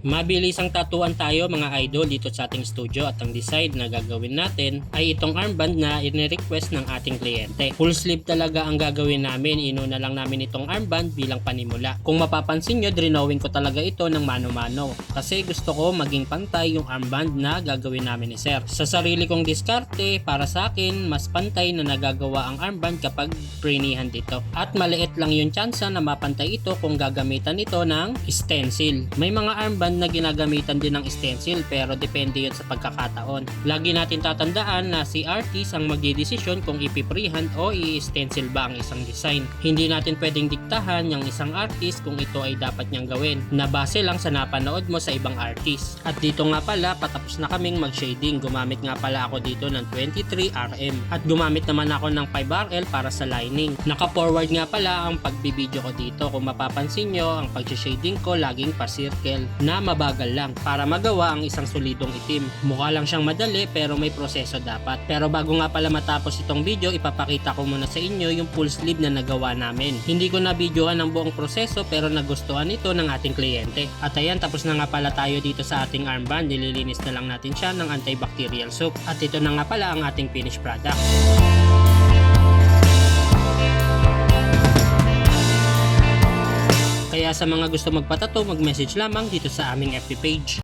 Mabilisang tatuan tayo mga idol dito sa ating studio at ang design na gagawin natin ay itong armband na ini-request ng ating kliyente. Full sleeve talaga ang gagawin namin, inuna lang namin itong armband bilang panimula. Kung mapapansin nyo, drinawin ko talaga ito ng mano-mano kasi gusto ko maging pantay yung armband na gagawin namin ni sir. Sa sarili kong diskarte, para sa akin, mas pantay na nagagawa ang armband kapag prinihan dito. At maliit lang yung tsansa na mapantay ito kung gagamitan ito ng stencil. May mga armband na ginagamitan din ng stencil pero depende yun sa pagkakataon. Lagi natin tatandaan na si artist ang magdidesisyon kung ipiprehan o i-stencil ba ang isang design. Hindi natin pwedeng diktahan yung isang artist kung ito ay dapat niyang gawin na base lang sa napanood mo sa ibang artist. At dito nga pala, patapos na kaming mag-shading. Gumamit nga pala ako dito ng 23RM at gumamit naman ako ng 5RL para sa lining. Naka-forward nga pala ang pagbibideo ko dito. Kung mapapansin nyo, ang pag-shading ko laging pa-circle na mabagal lang para magawa ang isang solidong itim. Mukha lang siyang madali pero may proseso dapat. Pero bago nga pala matapos itong video, ipapakita ko muna sa inyo yung full sleeve na nagawa namin. Hindi ko na videohan ang buong proseso pero nagustuhan ito ng ating kliyente. At ayan, tapos na nga pala tayo dito sa ating armband. Nililinis na lang natin siya ng antibacterial soap. At ito na nga pala ang ating finished product. Kaya sa mga gusto magpatato, mag-message lamang dito sa aming FB page.